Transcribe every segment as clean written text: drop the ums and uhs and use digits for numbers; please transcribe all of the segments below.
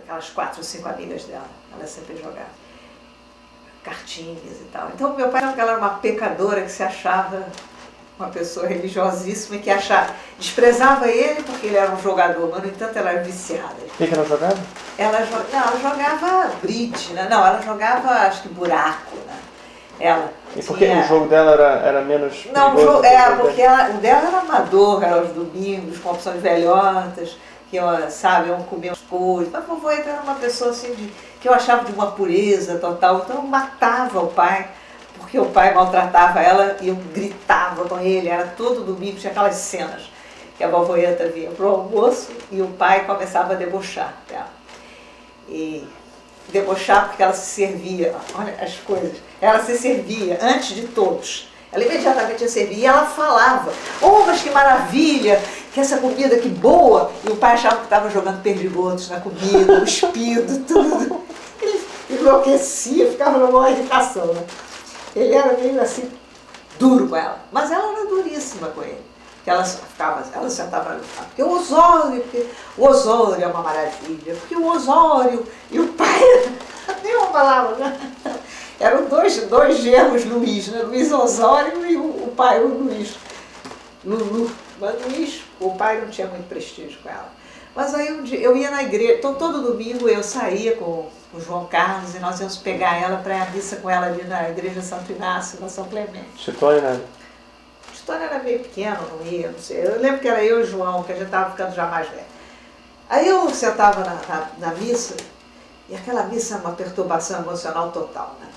aquelas 4 ou 5 amigas dela. Ela sempre jogava cartinhas e tal. Então meu pai ela era uma pecadora que se achava uma pessoa religiosíssima e que desprezava ele porque ele era um jogador, mas no entanto ela era viciada. O que ela jogava? Ela jogava bridge, né? Não, ela jogava acho que buraco, né? E por que o jogo dela era menos não, perigoso? Porque o dela era amador, era os domingos, com opções velhotas, que iam comer as coisas. Mas a vovó era uma pessoa assim, que eu achava de uma pureza total, então eu matava o pai, porque o pai maltratava ela e eu gritava com ele, era todo domingo, tinha aquelas cenas que a vovoeta vinha pro almoço e o pai começava a debochar dela. E debochar porque ela se servia, olha as coisas, ela se servia antes de todos. Ela imediatamente ia servir e ela falava, oh, mas que maravilha, que essa comida que boa. E o pai achava que estava jogando perdigotos na comida, cuspido, tudo. Ele enlouquecia, ficava numa irritação, né? Ele era meio assim, duro com ela, mas ela era duríssima com ele. Ela sentava ali, porque o Osório é uma maravilha, porque o Osório e o pai, nem uma palavra, né? Eram dois genros Luiz, né? Luiz Osório e o pai, o Luiz. Lulu. Mas Luiz, o pai não tinha muito prestígio com ela. Mas aí um dia eu ia na igreja, então todo domingo eu saía com o João Carlos e nós íamos pegar ela para ir à missa com ela ali na igreja Santo Inácio, na São Clemente. Chitone, né? Chitone era meio pequeno, não ia, não sei. Eu lembro que era eu e o João, que a gente estava ficando já mais velho. Aí eu sentava na missa, e aquela missa é uma perturbação emocional total, né?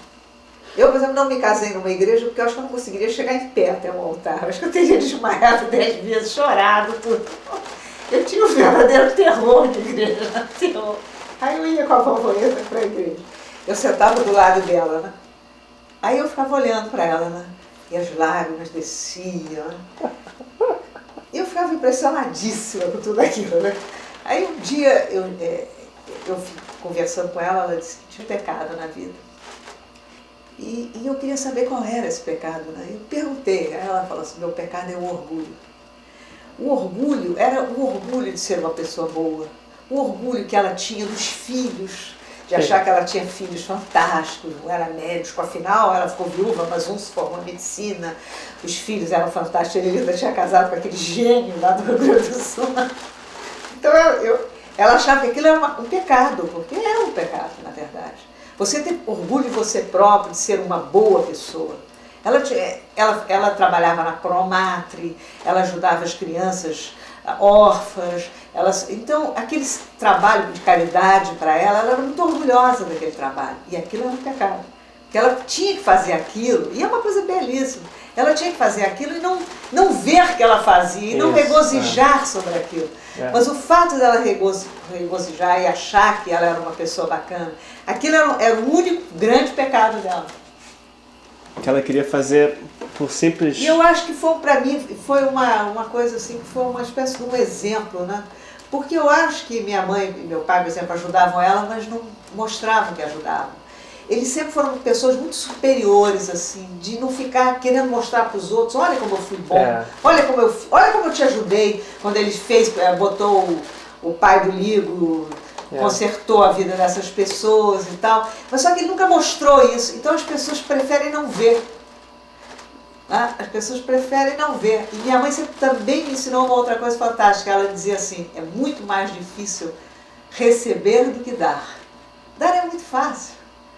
Eu, por exemplo, não me casei numa igreja porque eu acho que eu não conseguiria chegar em pé até o altar. Eu acho que eu teria desmaiado 10 vezes, chorado, tudo. Eu tinha um verdadeiro terror de igreja, terror. Aí eu ia com a vovoeta para a igreja. Eu sentava do lado dela, né? Aí eu ficava olhando para ela, né? E as lágrimas desciam, né? E eu ficava impressionadíssima com tudo aquilo, né? Aí um dia eu conversando com ela disse que tinha um pecado na vida. E eu queria saber qual era esse pecado, né? Eu perguntei, aí ela falou assim, meu pecado é o orgulho. O orgulho era o orgulho de ser uma pessoa boa, o orgulho que ela tinha dos filhos, de achar que ela tinha filhos fantásticos, não era médico, afinal ela ficou viúva, mas um se formou em medicina, os filhos eram fantásticos, ele ainda tinha casado com aquele gênio lá do Rio Grande do Sul. Então ela achava que aquilo era um pecado, porque é um pecado, na verdade. Você ter orgulho de você próprio, de ser uma boa pessoa. Ela trabalhava na Promatre, ela ajudava as crianças órfãs, então aquele trabalho de caridade para ela era muito orgulhosa daquele trabalho, e aquilo era um pecado. Porque ela tinha que fazer aquilo, e é uma coisa belíssima, ela tinha que fazer aquilo e não ver que ela fazia, e não regozijar sobre aquilo. Mas o fato dela regozijar e achar que ela era uma pessoa bacana, aquilo era o único grande pecado dela. Que ela queria fazer por simples... E eu acho que para mim foi uma coisa assim, que foi uma espécie de um exemplo, né? Porque eu acho que minha mãe e meu pai, por exemplo, ajudavam ela, mas não mostravam que ajudavam. Eles sempre foram pessoas muito superiores, assim, de não ficar querendo mostrar para os outros, olha como eu fui bom, olha como eu te ajudei, quando ele botou o pai do Ligo, consertou a vida dessas pessoas e tal, mas só que ele nunca mostrou isso, então as pessoas preferem não ver. Né? As pessoas preferem não ver. E minha mãe sempre também me ensinou uma outra coisa fantástica, ela dizia assim, é muito mais difícil receber do que dar. Dar é muito fácil.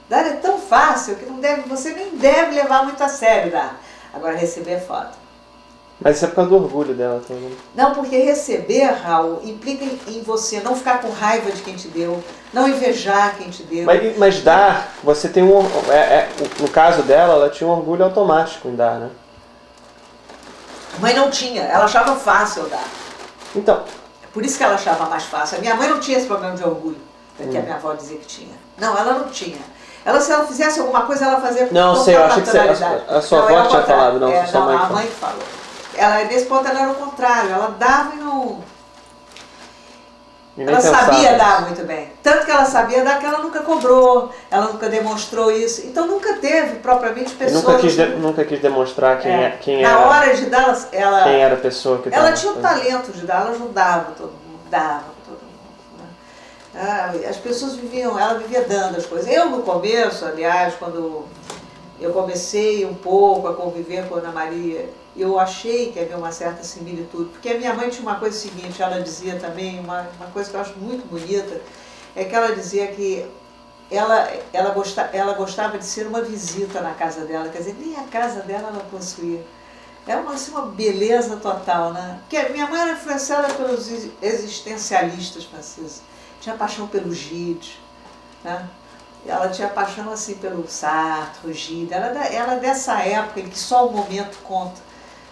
Dar é tão fácil que você nem deve levar muito a sério dar. Agora receber é foda. Mas isso é por causa do orgulho dela também. Não, porque receber, Raul, implica em você não ficar com raiva de quem te deu, não invejar quem te deu. Mas dar, você tem no caso dela, ela tinha um orgulho automático em dar, né? Mãe não tinha, ela achava fácil dar. Então. Por isso que ela achava mais fácil. A minha mãe não tinha esse problema de orgulho, que a minha avó dizia que tinha. Não, ela não tinha. Se ela fizesse alguma coisa, ela fazia com não, sei, eu achei que a sua avó tinha falado, não, sua mãe a mãe falou. Nesse ponto ela era o contrário, ela dava e não... Ela sabia dar muito bem. Tanto que ela sabia dar que ela nunca cobrou, ela nunca demonstrou isso. Então nunca teve propriamente pessoas... Nunca quis demonstrar quem era. Na hora de dar, quem era a pessoa que ela tinha um talento de dar, ela ajudava todo mundo, dava todo mundo. Né? As pessoas viviam, ela vivia dando as coisas. Eu no começo, aliás, quando eu comecei um pouco a conviver com a Ana Maria, eu achei que havia uma certa similitude, porque a minha mãe tinha uma coisa seguinte, ela dizia também, uma coisa que eu acho muito bonita, é que ela dizia que ela gostava de ser uma visita na casa dela, quer dizer, nem a casa dela ela possuía. É assim, uma beleza total, né? Porque a minha mãe era influenciada pelos existencialistas franceses. Tinha paixão pelo Gide, né? Ela tinha paixão assim pelo Sartre, Gide. Ela é dessa época em que só o momento conta,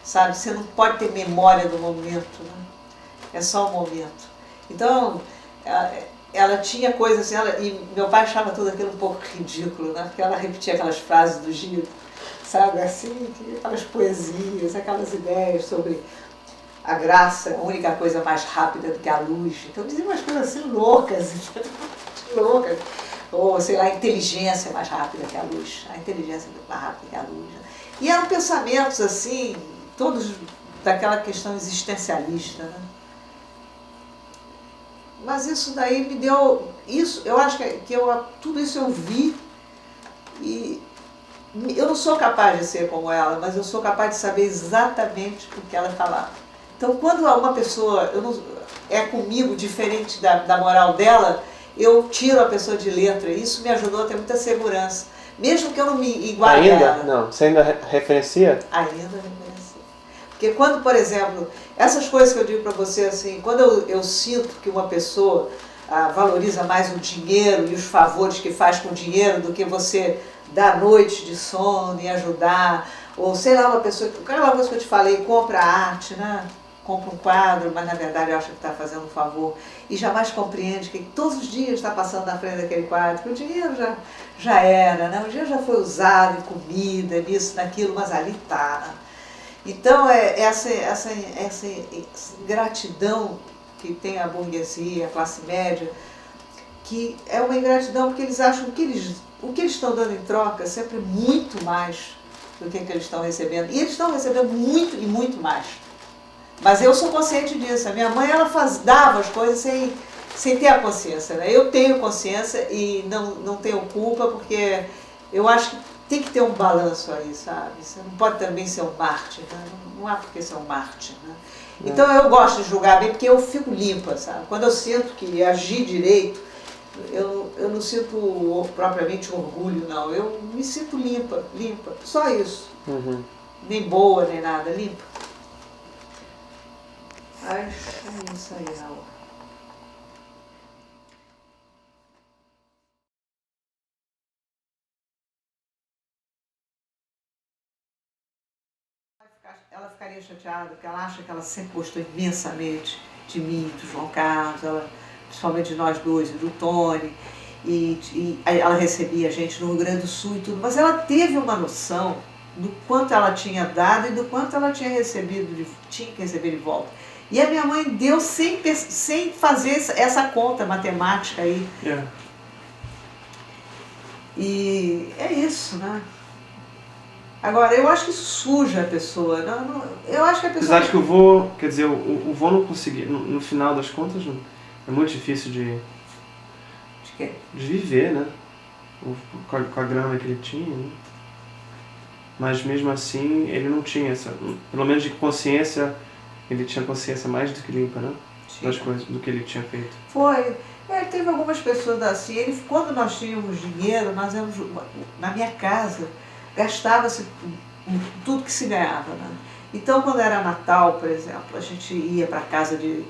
sabe? Você não pode ter memória do momento, né? É só o momento. Então, ela tinha coisas assim, e meu pai achava tudo aquilo um pouco ridículo, né? Porque ela repetia aquelas frases do Gide, sabe? Assim, aquelas poesias, aquelas ideias sobre a graça, a única coisa mais rápida do que a luz. Então dizia umas coisas assim loucas, loucas. Ou, sei lá, a inteligência é mais rápida que a luz. A inteligência é mais rápida que a luz. Né? E eram pensamentos assim, todos daquela questão existencialista. Né? Mas isso daí me deu... eu acho que tudo isso eu vi e eu não sou capaz de ser como ela, mas eu sou capaz de saber exatamente o que ela falava. Então, quando uma pessoa é comigo diferente da moral dela, eu tiro a pessoa de letra. Isso me ajudou a ter muita segurança. Mesmo que eu não me iguale a ela. Ainda? Não. Você ainda referencia? Ainda referencia. Porque quando, por exemplo, essas coisas que eu digo para você, assim, quando eu sinto que uma pessoa valoriza mais o dinheiro e os favores que faz com o dinheiro do que você dar noite de sono e ajudar, ou sei lá, uma pessoa, aquela coisa que eu te falei, compra arte, né? Compra um quadro, mas na verdade acha que está fazendo um favor e jamais compreende que todos os dias está passando na frente daquele quadro, que o dinheiro já era, né? O dinheiro já foi usado em comida, nisso, naquilo, mas ali está. Né? Então, essa ingratidão que tem a burguesia, a classe média, que é uma ingratidão porque eles acham que o que eles estão dando em troca sempre é muito mais do que eles estão recebendo. E eles estão recebendo muito e muito mais. Mas eu sou consciente disso. A minha mãe, ela dava as coisas sem ter a consciência. Né? Eu tenho consciência e não tenho culpa, porque eu acho que tem que ter um balanço aí, sabe? Você não pode também ser um Marte, né? Não há por que ser um Marte, né? Então eu gosto de julgar bem, porque eu fico limpa, sabe? Quando eu sinto que agi direito, eu não sinto propriamente orgulho, não. Eu me sinto limpa, só isso. Uhum. Nem boa, nem nada, limpa. Ai, é isso aí, Raul. Ela ficaria chateada, porque ela acha que ela sempre gostou imensamente de mim, do João Carlos, principalmente de nós dois, e do Tony, e ela recebia a gente no Rio Grande do Sul e tudo, mas ela teve uma noção do quanto ela tinha dado e do quanto ela tinha que receber de volta. E a minha mãe deu sem fazer essa conta matemática aí. Yeah. E é isso, né? Agora, eu acho que isso suja a pessoa. Eu acho que a pessoa... Apesar de que o vô, quer dizer, o vô não conseguia, no final das contas, é muito difícil de quê? De viver, né? Com a grana que ele tinha, né? Mas mesmo assim, ele não tinha essa, pelo menos de consciência, ele tinha consciência mais do que limpa, né? Das coisas, do que ele tinha feito. Foi. Teve algumas pessoas assim, quando nós tínhamos dinheiro, nós éramos, na minha casa, gastava-se tudo que se ganhava, né? Então, quando era Natal, por exemplo, a gente ia para a casa de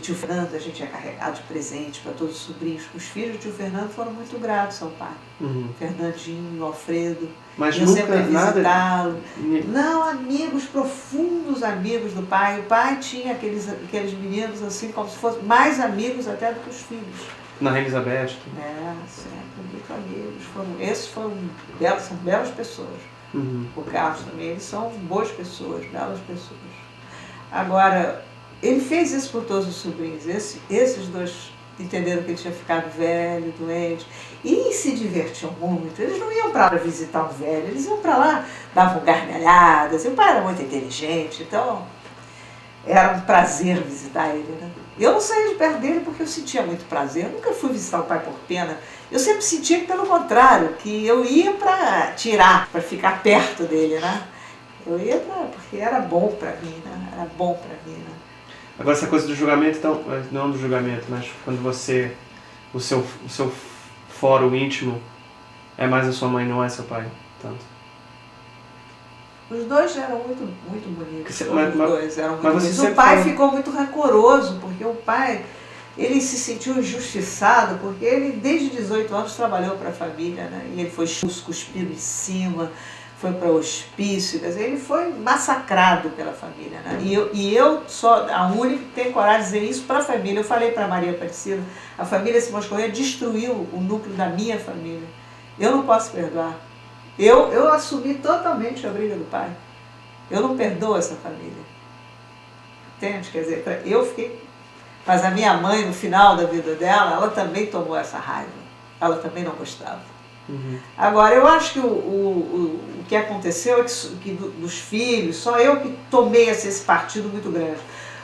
tio Fernando, a gente ia carregar de presente para todos os sobrinhos. Os filhos de tio Fernando foram muito gratos ao pai. Uhum. Fernandinho, Alfredo, mas eu nunca sempre visitá-lo. Nada... Não, amigos, profundos amigos do pai. O pai tinha aqueles meninos assim, como se fossem mais amigos até do que os filhos. Na Rainha Elizabeth? Sempre, muito amigos. São belas pessoas. Uhum. O Carlos também, eles são boas pessoas, belas pessoas. Agora, ele fez isso por todos os sobrinhos. Esses dois entenderam que ele tinha ficado velho, doente, e se divertiam muito. Eles não iam para lá visitar o velho, eles iam para lá, davam gargalhadas. O pai era muito inteligente, então era um prazer visitar ele, né? Eu não saía de perto dele porque eu sentia muito prazer. Eu nunca fui visitar o pai por pena. Eu sempre sentia que, pelo contrário, que eu ia para tirar, para ficar perto dele, né? Eu ia porque era bom para mim, né? Era bom para mim, né? Agora essa coisa do julgamento, então, não do julgamento, mas quando você, o seu fórum íntimo é mais a sua mãe, não é seu pai, tanto. Os dois eram muito bonitos, os dois eram muito bonitos. O pai ficou muito rancoroso, porque o pai, ele se sentiu injustiçado, porque ele desde 18 anos trabalhou para a família, né? E ele foi cuspido em cima, foi para o hospício, quer dizer, ele foi massacrado pela família, né? E eu sou a única que tem coragem de dizer isso para a família. Eu falei para Maria Aparecida, a família Simões Corrêa destruiu o núcleo da minha família. Eu não posso perdoar. Eu assumi totalmente a briga do pai. Eu não perdoo essa família. Entende? Quer dizer, eu fiquei... Mas a minha mãe, no final da vida dela, ela também tomou essa raiva. Ela também não gostava. Uhum. Agora, eu acho que o que aconteceu é que dos filhos, só eu que tomei esse partido muito grande.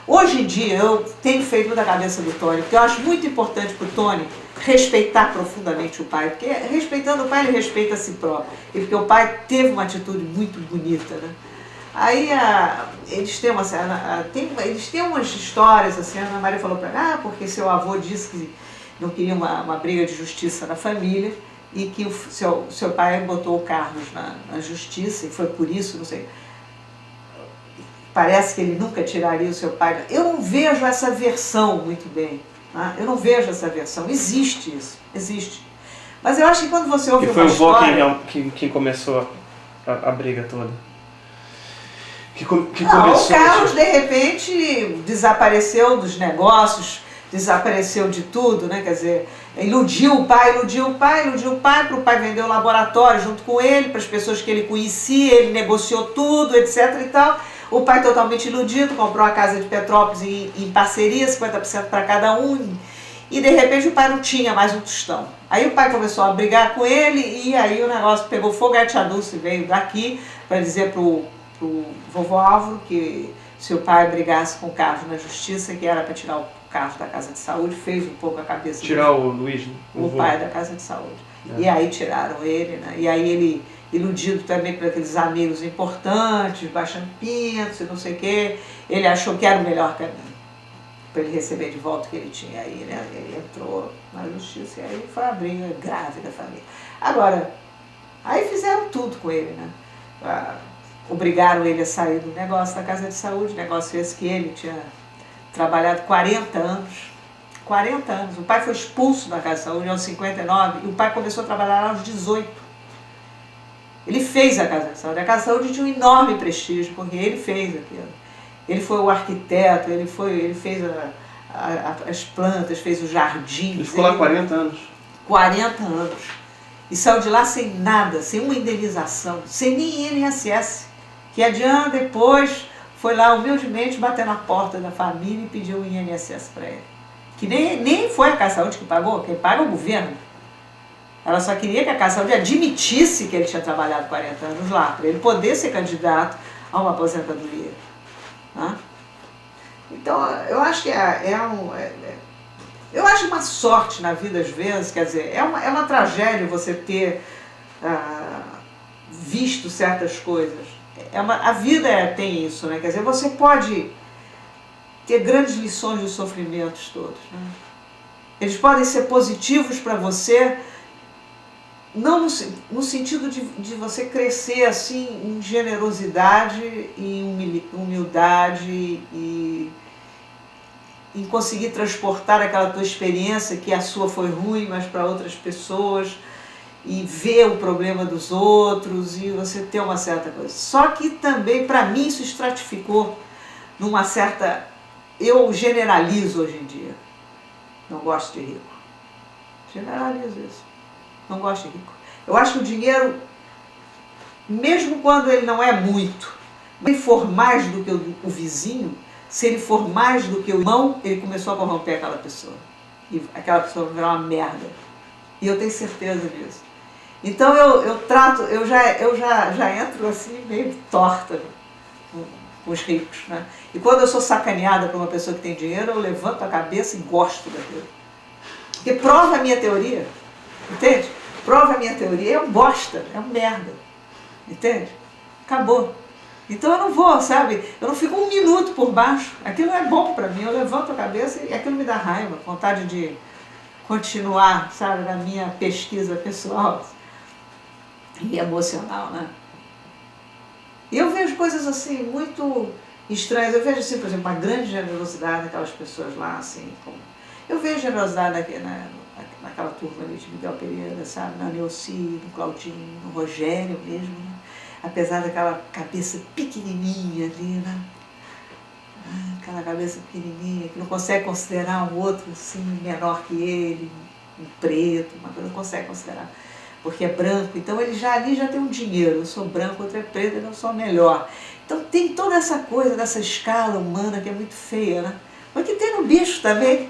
Hoje em dia, eu tenho feito da cabeça do Tony, porque eu acho muito importante para o Tony respeitar profundamente o pai, porque respeitando o pai, ele respeita a si próprio, e porque o pai teve uma atitude muito bonita, né? Aí eles têm umas histórias, assim, a Ana Maria falou para mim, porque seu avô disse que não queria uma briga de justiça na família, e que o seu pai botou o Carlos na justiça, e foi por isso, não sei... Parece que ele nunca tiraria o seu pai. Eu não vejo essa versão muito bem. Né? Eu não vejo essa versão. Existe isso. Existe. Mas eu acho que quando você ouve uma história... E foi o vô quem começou a briga toda? O Carlos, de repente, desapareceu dos negócios, desapareceu de tudo, né? Quer dizer, iludiu o pai para o pai vender o laboratório junto com ele, para as pessoas que ele conhecia, ele negociou tudo, etc. e tal. O pai totalmente iludido, comprou a casa de Petrópolis em parceria, 50% para cada um, e de repente o pai não tinha mais um tostão. Aí o pai começou a brigar com ele, e aí o negócio pegou fogo, a tia Dulce veio daqui para dizer pro vovô Álvaro que se o pai brigasse com o Carlos na justiça, que era para tirar o Carlos da casa de saúde, fez um pouco a cabeça tirar o Luiz, o pai da casa de saúde. E aí tiraram ele, né? E aí ele, iludido também por aqueles amigos importantes, baixando pintos e não sei o quê, ele achou que era o melhor caminho para ele receber de volta o que ele tinha aí, né? Ele entrou na justiça e aí foi a briga grave da família. Agora, aí fizeram tudo com ele, né? Obrigaram ele a sair do negócio da casa de saúde, negócio esse que ele tinha trabalhado 40 anos. 40 anos. O pai foi expulso da casa de saúde aos 59 e o pai começou a trabalhar aos 18. Ele fez a casa de saúde. A casa de saúde tinha um enorme prestígio, porque ele fez aquilo. Ele foi o arquiteto, ele fez as plantas, fez os jardins. Ele ficou lá 40 anos. 40 anos. E saiu de lá sem nada, sem uma indenização, sem nem INSS. Que adianta depois foi lá humildemente bater na porta da família e pediu o INSS para ele. Que nem foi a Casa de Saúde que pagou, quem paga é o governo. Ela só queria que a Casa de Saúde admitisse que ele tinha trabalhado 40 anos lá, para ele poder ser candidato a uma aposentadoria. Né? Então, eu acho que eu acho uma sorte na vida às vezes, quer dizer, é uma tragédia você ter visto certas coisas. A vida tem isso, né? Quer dizer, você pode ter grandes lições dos sofrimentos todos. Né? Eles podem ser positivos para você, não no sentido de você crescer assim em generosidade, em humildade e em conseguir transportar aquela tua experiência, que a sua foi ruim, mas para outras pessoas, e ver o problema dos outros, e você ter uma certa coisa. Só que também, para mim, isso estratificou numa certa... Eu generalizo hoje em dia. Não gosto de rico. Generalizo isso. Não gosto de rico. Eu acho que o dinheiro, mesmo quando ele não é muito, se ele for mais do que o vizinho, se ele for mais do que o irmão, ele começou a corromper aquela pessoa. E aquela pessoa vai virar uma merda. E eu tenho certeza disso. Então eu já entro assim meio torta com os ricos, né? E quando eu sou sacaneada por uma pessoa que tem dinheiro, eu levanto a cabeça e gosto daquilo. Porque prova a minha teoria, entende? Prova a minha teoria, é um bosta, é um merda, entende? Acabou. Então eu não vou, sabe? Eu não fico um minuto por baixo, aquilo é bom para mim, eu levanto a cabeça e aquilo me dá raiva, vontade de continuar, sabe, na minha pesquisa pessoal e emocional, né? E eu vejo coisas assim muito estranhas. Eu vejo assim, por exemplo, uma grande generosidade daquelas pessoas lá, assim, como... Eu vejo generosidade naquela turma ali de Miguel Pereira, sabe? Na Neuci, no Claudinho, no Rogério mesmo, né? Apesar daquela cabeça pequenininha ali, né? Aquela cabeça pequenininha, que não consegue considerar um outro assim, menor que ele, um preto, uma coisa, não consegue considerar. Porque é branco, então ele já ali já tem um dinheiro, eu sou branco, outro é preto, eu sou melhor. Então tem toda essa coisa, dessa escala humana que é muito feia, né? Mas que tem no bicho também.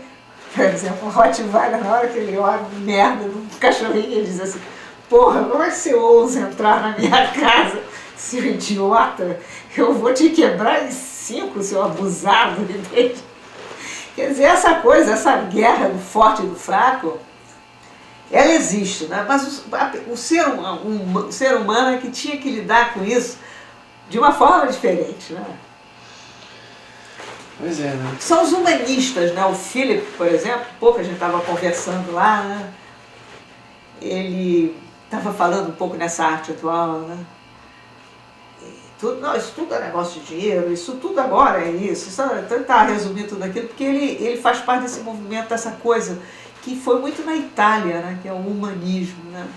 Por exemplo, o Rottweiler, na hora que ele olha merda num cachorrinho, ele diz assim, porra, como é que você ousa entrar na minha casa, seu idiota? Eu vou te quebrar em 5, seu abusado, entende? Quer dizer, essa coisa, essa guerra do forte e do fraco, ela existe, né? Mas o ser humano é que tinha que lidar com isso de uma forma diferente, né? Pois é, né? São os humanistas, né? O Philip, por exemplo, pouco a gente estava conversando lá, né? Ele estava falando um pouco nessa arte atual, né? Não, isso tudo é negócio de dinheiro, isso tudo agora é isso. Tentar resumir tudo aquilo, porque ele faz parte desse movimento, dessa coisa que foi muito na Itália, né? Que é o humanismo, né?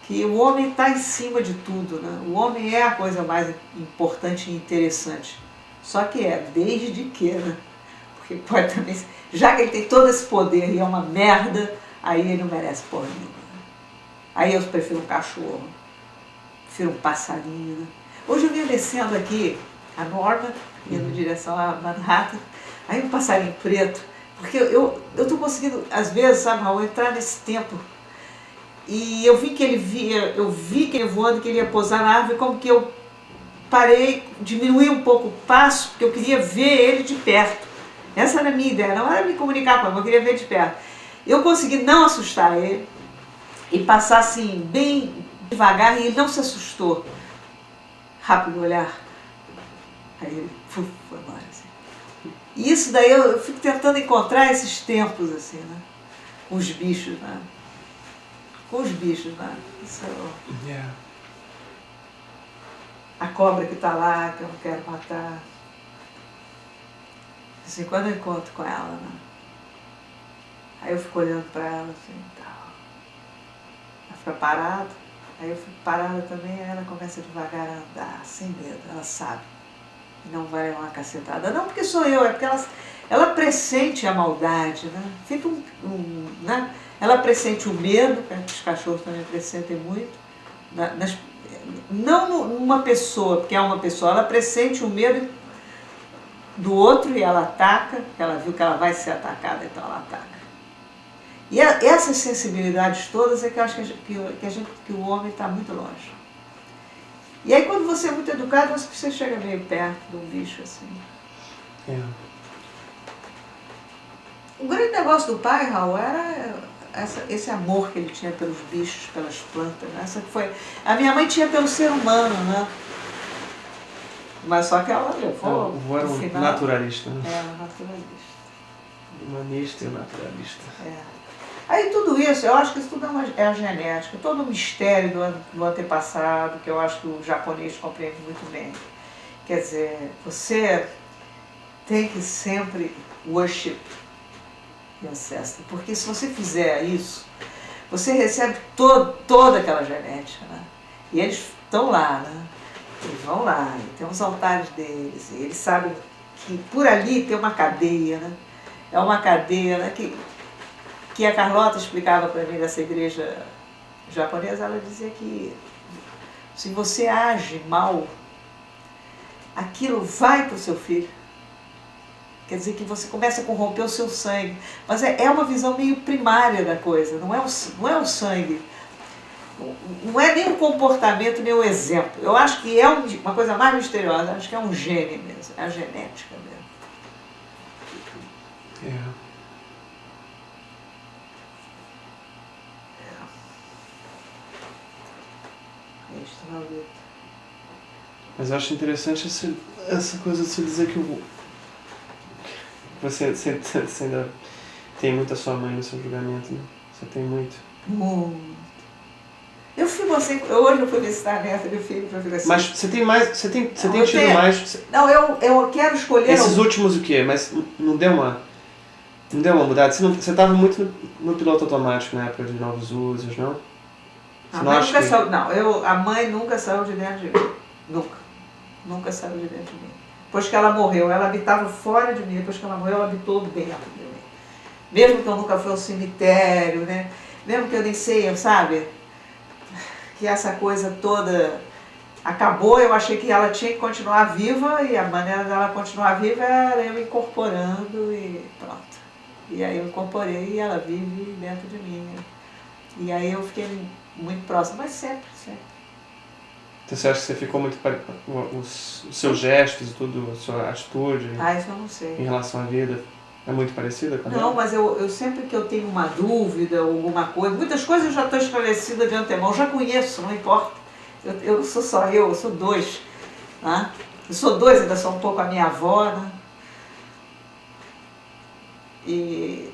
Que o homem está em cima de tudo, né? O homem é a coisa mais importante e interessante. Só que desde que, né? Porque pode também, já que ele tem todo esse poder e é uma merda, aí ele não merece porra nenhuma. Aí eu prefiro um cachorro, prefiro um passarinho, né? Hoje eu vinha descendo aqui, a Norma, indo em direção a Manhattan, aí um passarinho preto, porque eu estou conseguindo, às vezes, sabe, Raul, entrar nesse tempo. E eu vi que ele ia voando, que ele ia pousar na árvore, como que eu parei, diminuí um pouco o passo, porque eu queria ver ele de perto. Essa era a minha ideia, não era me comunicar com ele, mas eu queria ver de perto. Eu consegui não assustar ele e passar assim, bem devagar, e ele não se assustou. Rápido olhar. Aí ele foi embora, assim. E isso daí eu fico tentando encontrar esses tempos, assim, né? Com os bichos, né? Com os bichos, né? Isso é a cobra que está lá, que eu não quero matar. Assim, quando eu encontro com ela, né? Aí eu fico olhando para ela, assim, tal. Ela fica parada. Aí eu fico parada também, aí ela começa devagar a andar, sem medo, ela sabe. E não vai uma cacetada. Não porque sou eu, é porque ela pressente a maldade, né? Fica né? Ela pressente o medo, que os cachorros também pressentem muito. Não numa pessoa, porque é uma pessoa, ela pressente o medo do outro e ela ataca, porque ela viu que ela vai ser atacada, então ela ataca. E essas sensibilidades todas é que eu acho que o homem está muito longe. E aí quando você é muito educado, você chega meio perto de um bicho assim. O grande negócio do pai, Raul, era esse amor que ele tinha pelos bichos, pelas plantas. Né? Essa que foi... A minha mãe tinha pelo ser humano, né? Mas só que ela levou. O avô era um final, naturalista. Né? Um naturalista. Humanista e naturalista. Aí tudo isso, eu acho que isso tudo é a genética, todo o mistério do antepassado, que eu acho que o japonês compreende muito bem. Quer dizer, você tem que sempre worship your ancestor, porque se você fizer isso, você recebe toda aquela genética, né? E eles estão lá, né? Eles vão lá, e tem os altares deles, e eles sabem que por ali tem uma cadeia, né? É uma cadeia, né? Que a Carlota explicava para mim dessa igreja japonesa, ela dizia que se você age mal, aquilo vai para o seu filho. Quer dizer que você começa a corromper o seu sangue. Mas é uma visão meio primária da coisa, não é o sangue. Não é nem um comportamento, nem um exemplo. Eu acho que é uma coisa mais misteriosa, acho que é um gene mesmo, é a genética mesmo. É extraordinário. Mas eu acho interessante essa coisa de se dizer que você ainda tem muito a sua mãe no seu julgamento, né? Você tem muito. Muito. Eu fico assim, hoje eu fui visitar a neta do filho para ficar assim. Mas você tem mais, você tem tido tenho, mais... Não, eu quero escolher... Esses últimos o quê? Mas não deu uma mudada? Você estava muito no piloto automático na época de Novos Usos, não? A mãe nunca saiu, não, a mãe nunca saiu de dentro de mim. Nunca saiu de dentro de mim. Depois que ela morreu, ela habitava fora de mim. Depois que ela morreu, ela habitou dentro de mim. Mesmo que eu nunca fui ao cemitério, né? Mesmo que eu nem sei, sabe? Que essa coisa toda acabou, eu achei que ela tinha que continuar viva e a maneira dela continuar viva era eu incorporando e pronto. E aí eu incorporei e ela vive dentro de mim. Né? E aí eu fiquei muito próxima, mas sempre. Então você acha que você ficou muito os seus gestos e tudo, a sua atitude Isso eu não sei. Em relação à vida é muito parecida com a dela? Não, mas eu sempre que eu tenho uma dúvida ou alguma coisa, muitas coisas eu já estou esclarecida de antemão, eu já conheço, não importa. Eu não sou só eu sou dois. Né? Eu sou dois, ainda sou um pouco a minha avó. Né? E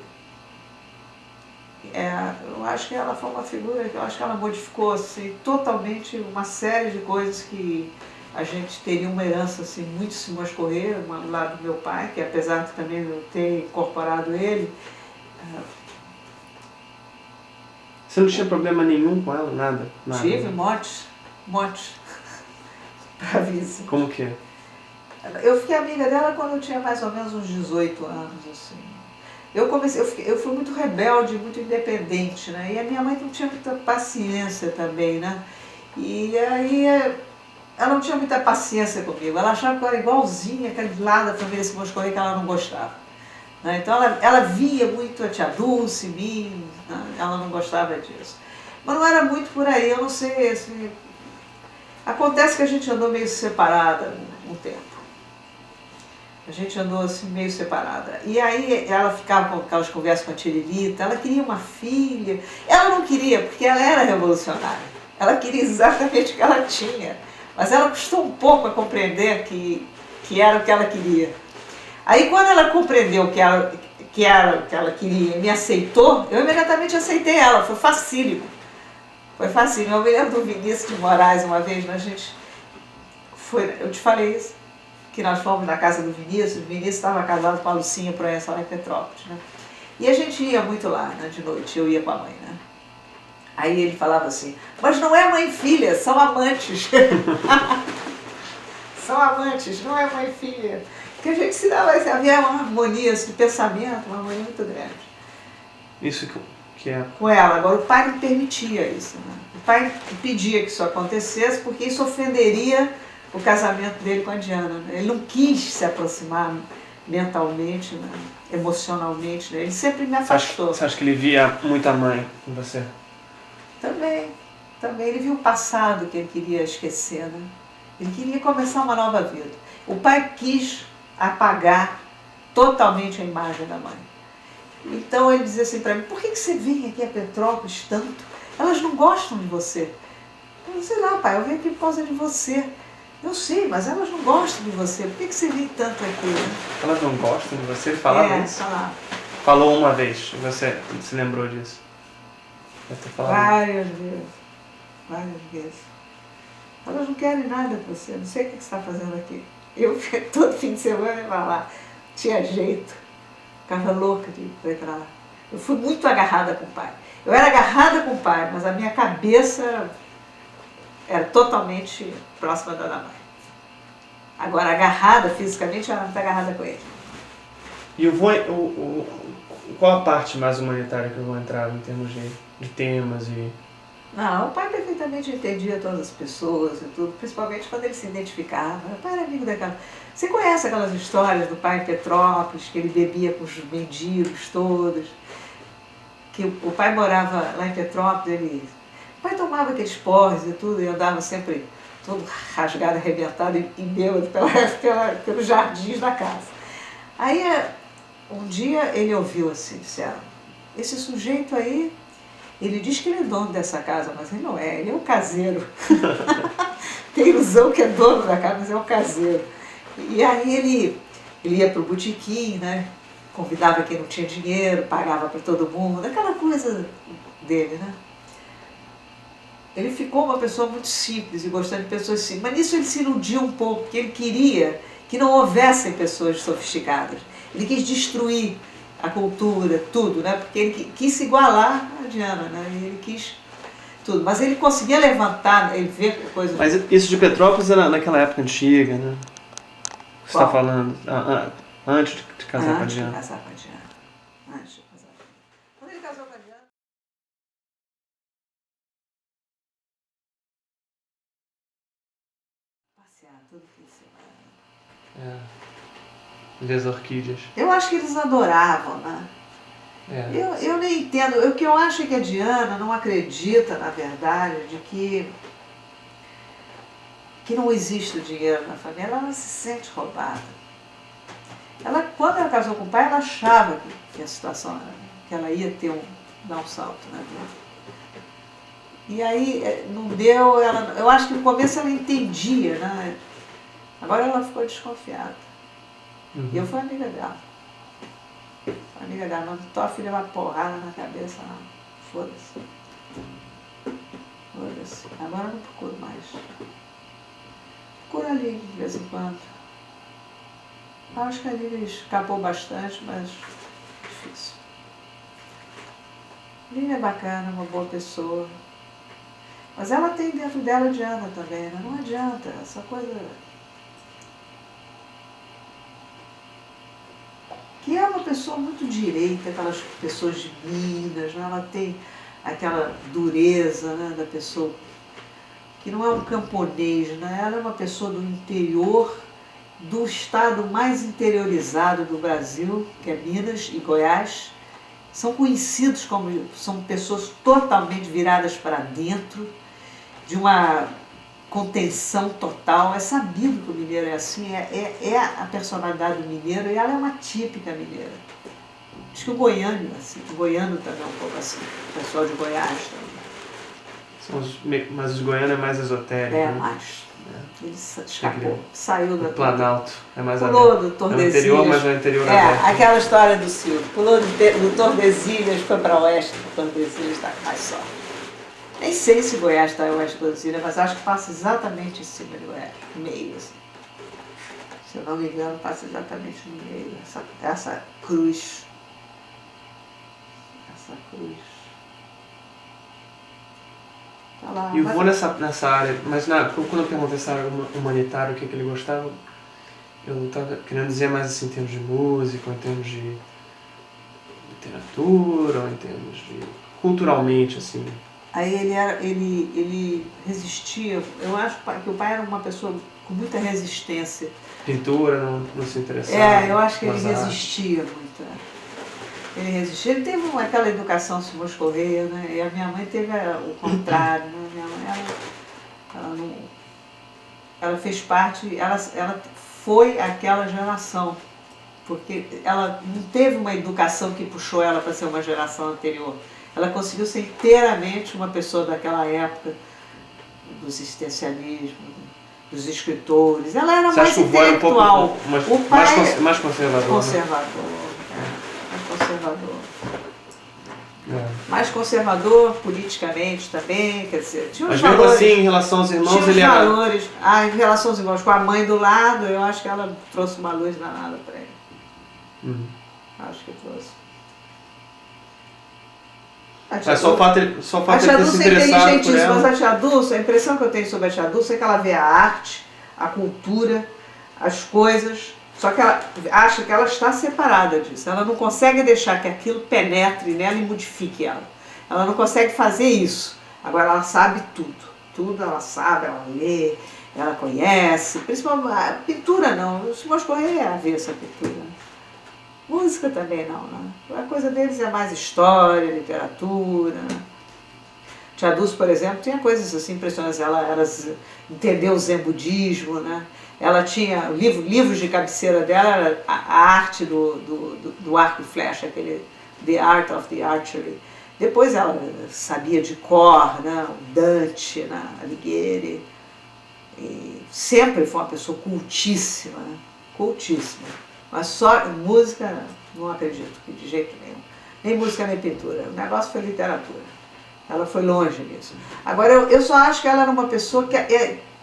eu acho que ela foi uma figura, eu acho que ela modificou assim, totalmente uma série de coisas que a gente teria uma herança assim, muito se escorrer, do lado do meu pai, que apesar de também eu ter incorporado ele. Você não tinha problema nenhum com ela? Nada? Tive montes. Bravíssimo. Como que é? Eu fiquei amiga dela quando eu tinha mais ou menos uns 18 anos, assim. Eu fui muito rebelde, muito independente, né? E a minha mãe não tinha muita paciência também, né? E aí ela não tinha muita paciência comigo. Ela achava que eu era igualzinha aquele lado da família Simões Correia que ela não gostava. Né? Então ela via muito a tia Dulce em mim, né? Ela não gostava disso. Mas não era muito por aí, eu não sei, assim... Acontece que a gente andou meio separada um tempo. A gente andou assim meio separada. E aí ela ficava com aquelas conversas com a Tiririta, ela queria uma filha. Ela não queria, porque ela era revolucionária. Ela queria exatamente o que ela tinha. Mas ela custou um pouco a compreender que era o que ela queria. Aí quando ela compreendeu que era o que ela queria e me aceitou, eu imediatamente aceitei ela, foi facílimo. Foi facílimo. Eu me lembro do Vinícius de Moraes uma vez, a gente foi, eu te falei isso, que nós fomos na casa do Vinícius, o Vinícius estava casado com a Lucinha Proença lá em Petrópolis, né? E a gente ia muito lá, né, de noite, eu ia com a mãe, né? Aí ele falava assim, mas não é mãe e filha, são amantes. São amantes, não é mãe e filha. Porque a gente se dava, havia uma harmonia de pensamento, uma harmonia muito grande. Isso que é... Com ela. Agora, o pai não permitia isso. Né? O pai pedia que isso acontecesse porque isso ofenderia o casamento dele com a Diana. Né? Ele não quis se aproximar mentalmente, né? Emocionalmente. Né? Ele sempre me afastou. Você acha que ele via muita mãe em você? Também. Ele viu o passado que ele queria esquecer. Né? Ele queria começar uma nova vida. O pai quis apagar totalmente a imagem da mãe. Então ele dizia assim para mim, por que você vem aqui a Petrópolis tanto? Elas não gostam de você. Eu sei lá, pai, eu venho aqui por causa de você. Eu sei, mas elas não gostam de você. Por que você vem tanto aqui? Né? Elas não gostam de você? Ele falava isso? Falava. Falou uma vez, você se lembrou disso? Deve ter falado. Várias vezes. Elas não querem nada de você, não sei o que você está fazendo aqui. Eu todo fim de semana ia lá, tinha jeito, ficava louca de ir para lá. Eu fui muito agarrada com o pai. Eu era agarrada com o pai, mas a minha cabeça era totalmente próxima da mãe. Agora, agarrada fisicamente, eu era muito agarrada com ele. E qual a parte mais humanitária que eu vou entrar em termos de temas e... Não, o pai perfeitamente entendia todas as pessoas e tudo, principalmente quando ele se identificava. O pai era amigo daquela... Você conhece aquelas histórias do pai em Petrópolis, que ele bebia com os mendigos todos? Que o pai morava lá em Petrópolis, ele O pai tomava aqueles porres e tudo, e andava sempre todo rasgado, arrebentado e bêbado pelos jardins da casa. Aí, um dia, ele ouviu assim, disse, esse sujeito aí, ele diz que ele é dono dessa casa, mas ele não é, ele é o caseiro. Tem ilusão que é dono da casa, mas é o caseiro. E aí ele ia para o botequim, né? Convidava quem não tinha dinheiro, pagava para todo mundo, aquela coisa dele, né? Ele ficou uma pessoa muito simples e gostando de pessoas simples, mas nisso ele se iludiu um pouco, porque ele queria que não houvessem pessoas sofisticadas. Ele quis destruir a cultura, tudo, né? Porque ele quis se igualar a Diana, né? Ele quis tudo, mas ele conseguia levantar, ele vê coisas... Mas isso de Petrópolis era naquela época antiga, né? Você está Qual? falando antes de casar com a Diana. Antes de casar com a Diana. Antes de casar com a Diana. Quando ele casou com a Diana... Passear, tudo que semana. Ver as orquídeas. Eu acho que eles adoravam, né? Eu nem entendo. O que eu acho é que a Diana não acredita, na verdade, de que não existe o dinheiro na família. Ela se sente roubada. Quando ela casou com o pai, ela achava que a situação era, que ela ia dar um salto na vida. E aí não deu, eu acho que no começo ela entendia, né? Agora ela ficou desconfiada. E eu fui amiga dela. Amiga dela, não, tua filha vai porrada na cabeça, não. Foda-se. Foda-se. Agora eu não procuro mais. Procuro ali de vez em quando. Eu acho que a Lívia escapou bastante, mas difícil. Lívia é bacana, uma boa pessoa. Mas ela tem dentro dela a Diana também, né? Não adianta, essa coisa... Que é uma pessoa muito direita, aquelas pessoas de Minas, né? Ela tem aquela dureza, né, da pessoa, que não é um camponês, né? Ela é uma pessoa do interior, do estado mais interiorizado do Brasil, que é Minas e Goiás. São conhecidos como, são pessoas totalmente viradas para dentro, de uma contenção total. É sabido que o mineiro é assim, é a personalidade do mineiro, e ela é uma típica mineira. Acho que o goiano, assim, o goiano também é um pouco assim, o pessoal de Goiás também. Mas os goianos é mais esotérico, É, né? mais. Ele escapou, saiu da... O Planalto é mais pulou aberto. do Tordesilhas. É o interior, mas é o interior aberto. Aquela história do Silvio. Pulou do Tordesilhas, foi para oeste do Tordesilhas, está mais só. Nem sei se Goiás está a oeste do Tordesilhas, mas acho que passa exatamente em cima de Goiás, no meio, assim. Se eu não me engano, passa exatamente no meio, essa cruz. Essa cruz. Tá lá, E eu vou nessa área, mas quando eu perguntei essa área humanitária, o que ele gostava, eu não estava querendo dizer mais assim, em termos de música, ou em termos de literatura, ou em termos de... culturalmente, assim. Aí ele resistia, eu acho que o pai era uma pessoa com muita resistência. Pintura, não se interessava. Eu acho que ele resistia muito. Ele resistia. Ele teve aquela educação Simões Correia, né? E a minha mãe teve o contrário, né? Minha mãe, ela fez parte, ela foi aquela geração, porque ela não teve uma educação que puxou ela para ser uma geração anterior. Ela conseguiu ser inteiramente uma pessoa daquela época, do existencialismo, dos escritores. Ela era mais intelectual. O pai mais conservador. Conservador, mais conservador. Mais conservador politicamente também, quer dizer, tinha uns valores. Mas mesmo assim, em relação aos irmãos, ele era... valores. Em relação aos irmãos, com a mãe do lado, eu acho que ela trouxe uma luz danada para ele. Acho que trouxe. Só o fato de ele ter se interessado por ela. Mas a tia Dulce, a impressão que eu tenho sobre a tia Dulce é que ela vê a arte, a cultura, as coisas, só que ela acha que ela está separada disso. Ela não consegue deixar que aquilo penetre nela e modifique ela. Ela não consegue fazer isso. Agora ela sabe tudo. Tudo ela sabe, ela lê, ela conhece. Principalmente a pintura não. O Simões Correia é avessa a pintura. Música também não, né? A coisa deles é mais história, literatura. Jaduz, por exemplo, tinha coisas assim impressionantes. Ela entendeu o zen budismo, né? Ela tinha livros de cabeceira dela, era a arte do arco e flecha, aquele The Art of the Archery. Depois ela sabia de cor, né? O Dante, né? Alighieri. E sempre foi uma pessoa cultíssima, né? Cultíssima. Mas só música, não acredito que de jeito nenhum. Nem música nem pintura. O negócio foi literatura. Ela foi longe nisso. Agora, eu só acho que ela era uma pessoa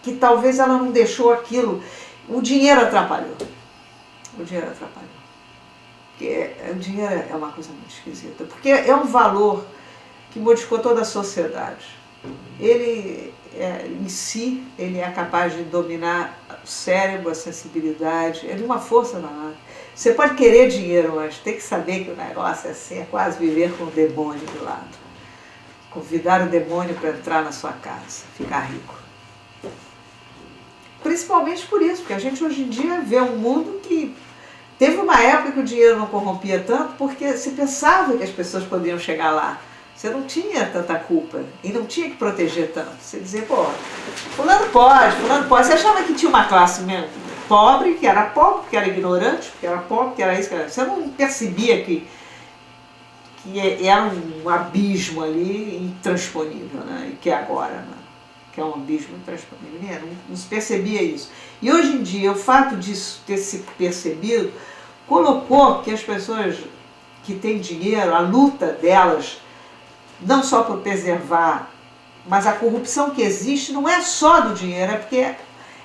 que talvez ela não deixou aquilo. O dinheiro atrapalhou. O dinheiro atrapalhou. Porque o dinheiro é uma coisa muito esquisita. Porque é um valor que modificou toda a sociedade. Ele, em si, ele é capaz de dominar o cérebro, a sensibilidade. É de uma força danada. Você pode querer dinheiro, mas tem que saber que o negócio é assim, é quase viver com o demônio do lado. Convidar o demônio para entrar na sua casa, ficar rico. Principalmente por isso, porque a gente hoje em dia vê um mundo que... Teve uma época que o dinheiro não corrompia tanto, porque se pensava que as pessoas poderiam chegar lá. Você não tinha tanta culpa e não tinha que proteger tanto. Você dizia, pô, fulano pode. Você achava que tinha uma classe mesmo pobre, que era pobre, que era ignorante, que era pobre, que era isso, que era... Você não percebia que era um abismo ali intransponível, né? E que é agora, né? Que é um abismo intransponível. Não se percebia isso. E hoje em dia, o fato disso ter se percebido, colocou que as pessoas que têm dinheiro, a luta delas, não só por preservar, mas a corrupção que existe não é só do dinheiro, é porque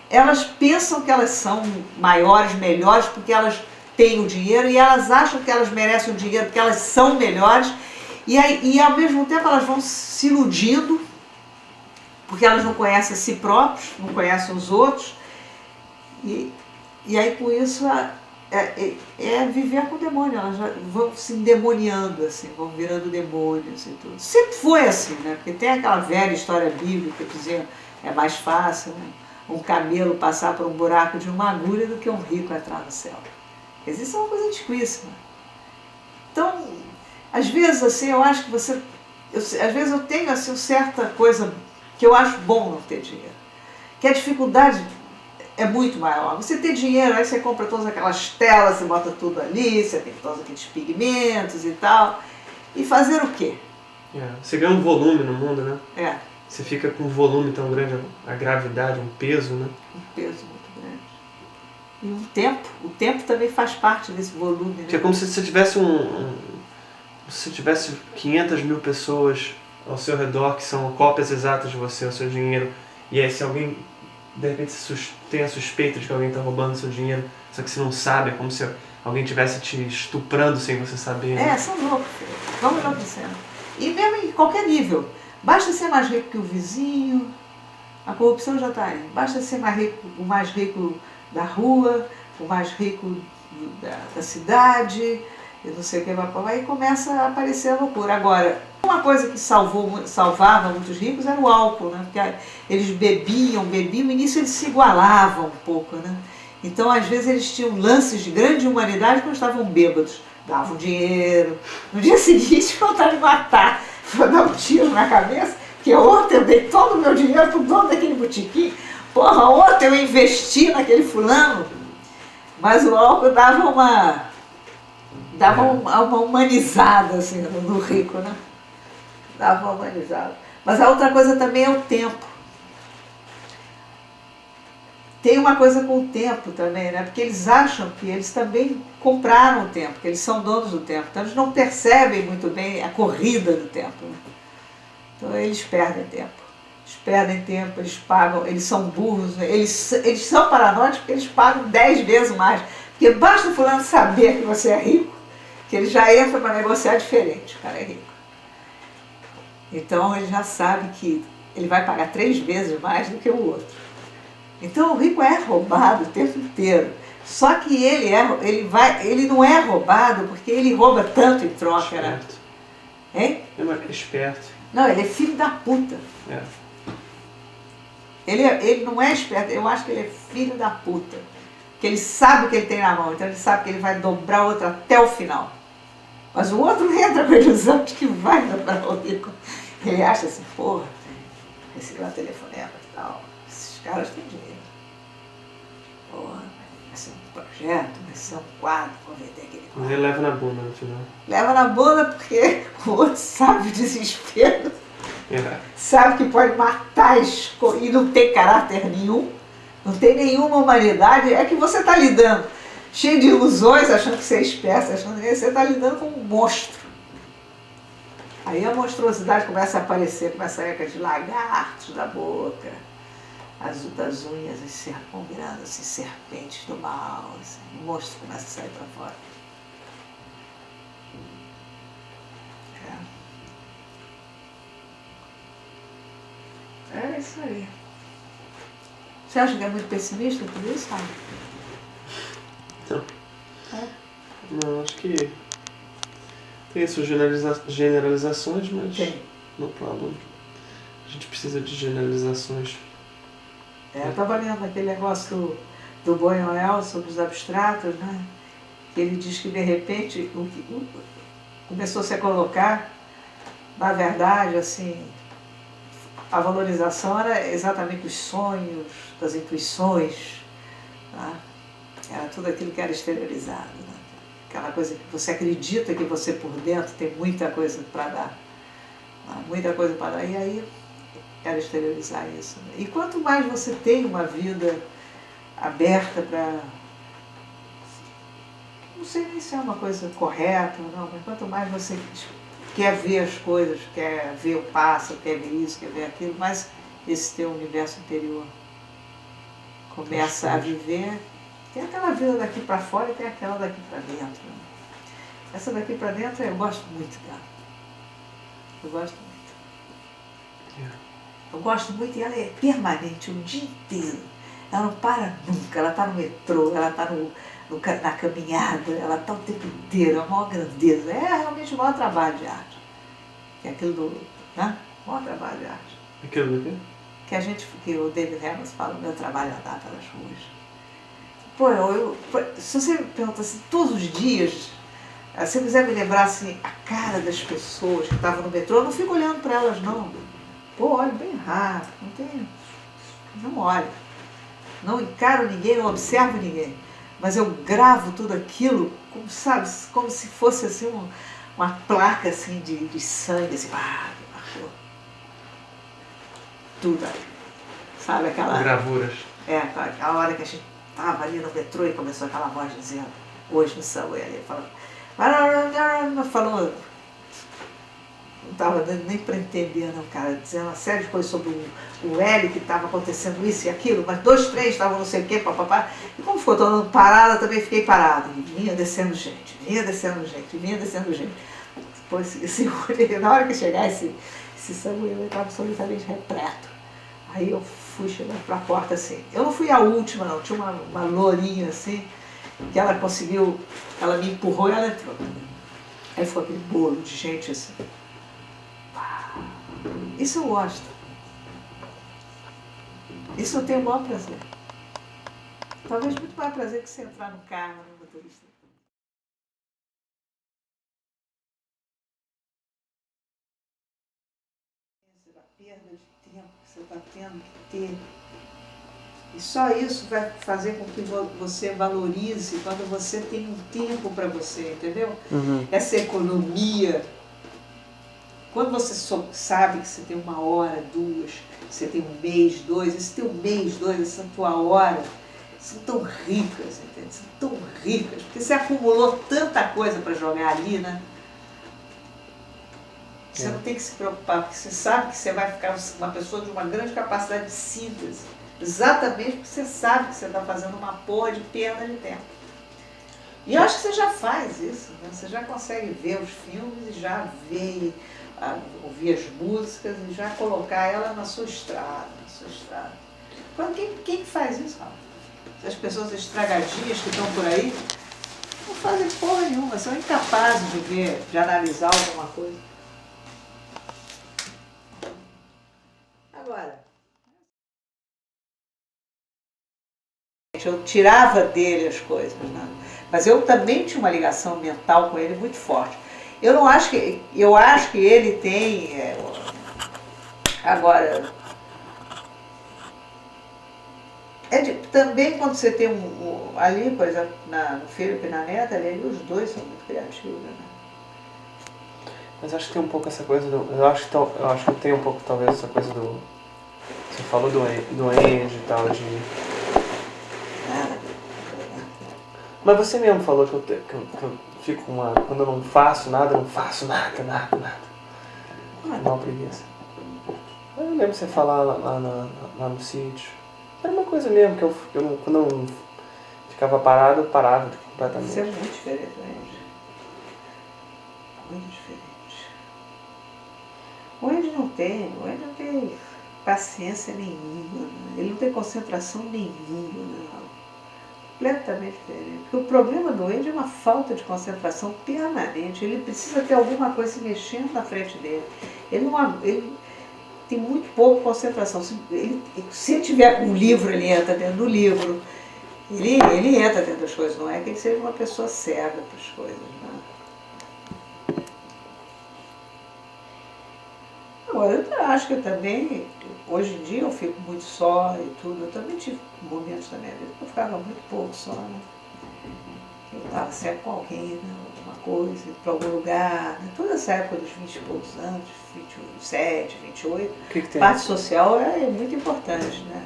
elas pensam que elas são maiores, melhores, porque elas têm o dinheiro e elas acham que elas merecem o dinheiro porque elas são melhores e ao mesmo tempo elas vão se iludindo porque elas não conhecem a si próprios, não conhecem os outros e aí com isso é viver com o demônio, elas já vão se endemoniando assim, vão virando demônios e tudo. Sempre foi assim, né? Porque tem aquela velha história bíblica que dizia é mais fácil, né? Um camelo passar por um buraco de uma agulha do que um rico entrar no céu. Isso é uma coisa antiquíssima. Então, às vezes, assim, eu acho que às vezes eu tenho, assim, certa coisa que eu acho bom não ter dinheiro. Que a dificuldade é muito maior. Você ter dinheiro, aí você compra todas aquelas telas, você bota tudo ali, você tem todos aqueles pigmentos e tal. E fazer o quê? Você ganha um volume no mundo, né? É. Você fica com um volume tão grande, a gravidade, um peso, né? Um peso muito grande. E o tempo também faz parte desse volume, né? É como se você tivesse se tivesse 500 mil pessoas ao seu redor que são cópias exatas de você, o seu dinheiro, e aí se alguém, de repente, tem a suspeita de que alguém está roubando seu dinheiro, só que você não sabe, é como se alguém estivesse te estuprando sem você saber. Né? São loucos, vamos enlouquecendo. E mesmo em qualquer nível, basta ser mais rico que o vizinho, a corrupção já está aí, basta ser o mais rico da rua, o mais rico da cidade, eu não sei o que, aí começa a aparecer a loucura. Agora, uma coisa que salvava muitos ricos era o álcool, né? Porque eles bebiam, e nisso eles se igualavam um pouco, né? Então, às vezes, eles tinham lances de grande humanidade quando estavam bêbados. Davam dinheiro, no dia seguinte vontade de matar, vou dar um tiro na cabeça, porque ontem eu dei todo o meu dinheiro pro dono daquele botequim. Porra, ontem eu investi naquele fulano, mas o álcool dava uma humanizada assim, no rico, né? Dava uma humanizada. Mas a outra coisa também é o tempo. Tem uma coisa com o tempo também, né? Porque eles acham que eles também compraram o tempo, que eles são donos do tempo. Então eles não percebem muito bem a corrida do tempo. Né? Então eles perdem tempo. Eles perdem tempo, eles pagam, eles são burros, né? Eles são paranoicos porque eles pagam 10 vezes mais. Porque basta o fulano saber que você é rico, que ele já entra para negociar diferente, o cara é rico. Então ele já sabe que ele vai pagar 3 vezes mais do que o outro. Então o rico é roubado o tempo inteiro. Só que ele não é roubado porque ele rouba tanto em troca. Esperto. Hein? É esperto. Não, ele é filho da puta. É. Ele não é esperto, eu acho que ele é filho da puta. Porque ele sabe o que ele tem na mão, então ele sabe que ele vai dobrar o outro até o final. Mas o outro entra com a ilusão de que vai dobrar o rico. Ele acha assim, porra, recebeu um telefonema e tal, esses caras têm dinheiro. Porra, vai ser um projeto, vai ser um quadro, vou vender aquele quadro. Mas ele leva na bunda no final. Leva na bunda porque o outro sabe o desespero, sabe que pode matar e não tem caráter nenhum, não tem nenhuma humanidade, é que você está lidando cheio de ilusões, achando que você é esperto, achando que você está lidando com um monstro. Aí a monstruosidade começa a aparecer, começa a eca de lagartos da boca, das unhas combinando assim, serpentes do mal, assim, o monstro começa a sair para fora. É isso aí. Você acha que é muito pessimista por isso, sabe? Não. Não, acho que tem suas generalizações, mas no problem. A gente precisa de generalizações. Eu estava lendo aquele negócio do Buñuel sobre os abstratos, né? Que ele diz que de repente começou-se a colocar, na verdade, assim, a valorização era exatamente os sonhos, das intuições, tá? Era tudo aquilo que era exteriorizado, né? Aquela coisa que você acredita que você por dentro tem muita coisa para dar, né? Muita coisa para dar, e aí era exteriorizar isso, né? E quanto mais você tem uma vida aberta para, não sei nem se é uma coisa correta ou não, mas quanto mais você quer ver as coisas, quer ver o pássaro, quer ver isso, quer ver aquilo, mais esse teu universo interior começa a viver. Tem aquela vida daqui para fora e tem aquela daqui para dentro, né? Essa daqui para dentro eu gosto muito dela. Eu gosto muito. Eu gosto muito e ela é permanente, o dia inteiro. Ela não para nunca, ela está no metrô, ela está na caminhada, ela está o tempo inteiro, é a maior grandeza. É realmente o maior trabalho de arte. Que é aquilo do, né? O maior trabalho de arte. Aquilo do quê? Que o David Herman fala, o meu trabalho é andar pelas ruas. Pô, se você me pergunta assim, todos os dias, se você quiser me lembrar assim, a cara das pessoas que estavam no metrô, eu não fico olhando para elas não. Pô, olho bem rápido, não olho. Não encaro ninguém, não observo ninguém. Mas eu gravo tudo aquilo, como, sabe, como se fosse assim uma placa assim, de sangue, assim, marcou. Tudo aí. Sabe aquela... Gravuras. Aquela hora que a gente estava ali no metrô e começou aquela voz dizendo, hoje no subway ali, falou, não estava dando nem para entender não, cara, dizendo uma série de coisas sobre o L que estava acontecendo isso e aquilo, mas 2 trens estavam não sei o quê, papapá, e como ficou todo mundo parado, eu também fiquei parado, e vinha descendo gente, depois na hora que chegar esse subway, ele estava absolutamente repleto. Aí eu fui chegando para a porta assim. Eu não fui a última não, tinha uma lourinha assim, que ela conseguiu, ela me empurrou e ela entrou. Aí foi aquele bolo de gente assim. Isso eu gosto. Isso eu tenho o maior prazer. Talvez muito mais prazer que você entrar no carro, no motorista. A perda de tempo que você está tendo que ter. E só isso vai fazer com que você valorize quando você tem um tempo para você, entendeu? Uhum. Essa economia. Quando você sabe que você tem 1 hora, 2, você tem 1 mês, 2, esse teu mês, 2, essa tua hora, são tão ricas, entende? São tão ricas, porque você acumulou tanta coisa para jogar ali, né? Você não tem que se preocupar, porque você sabe que você vai ficar uma pessoa de uma grande capacidade de síntese, exatamente porque você sabe que você está fazendo uma porra de perda de tempo. E eu acho que você já faz isso, né? Você já consegue ver os filmes e já ver, ouvir as músicas e já colocar ela na sua estrada, Quando, quem faz isso, Rafa? As pessoas estragadinhas que estão por aí não fazem porra nenhuma, são incapazes de ver, de analisar alguma coisa. Agora, eu tirava dele as coisas, né? Mas eu também tinha uma ligação mental com ele muito forte. Eu acho que ele tem Agora, também quando você tem ali, por exemplo, no Felipe e na Neta, ali, os dois são muito criativos, né? Mas acho que tem um pouco essa coisa do... Eu acho que tem um pouco, talvez, essa coisa do... Você falou do Andy e tal, de... Mas você mesmo falou que eu fico quando eu não faço nada, nada. Dá uma preguiça. Eu lembro você falar lá no sítio. Era uma coisa mesmo, que quando eu não ficava parado, eu parava completamente. Isso é muito diferente, né? Muito diferente. O Andy não tem paciência nenhuma, né? Ele não tem concentração nenhuma, não. Completamente diferente. Porque o problema do Andy é uma falta de concentração permanente. Ele precisa ter alguma coisa se mexendo na frente dele. Ele tem muito pouca concentração. Se ele tiver um livro, ele entra dentro do livro. Ele entra dentro das coisas, não é que ele seja uma pessoa cega para as coisas, né? Agora, eu acho que eu também, hoje em dia eu fico muito só e tudo. Eu também tive momentos da minha vida que eu ficava muito pouco só, né? Eu estava sempre com alguém, né? Alguma coisa, para algum lugar, né? Toda essa época dos 20 e poucos anos, 27, 28, que tem? Parte social é muito importante, né?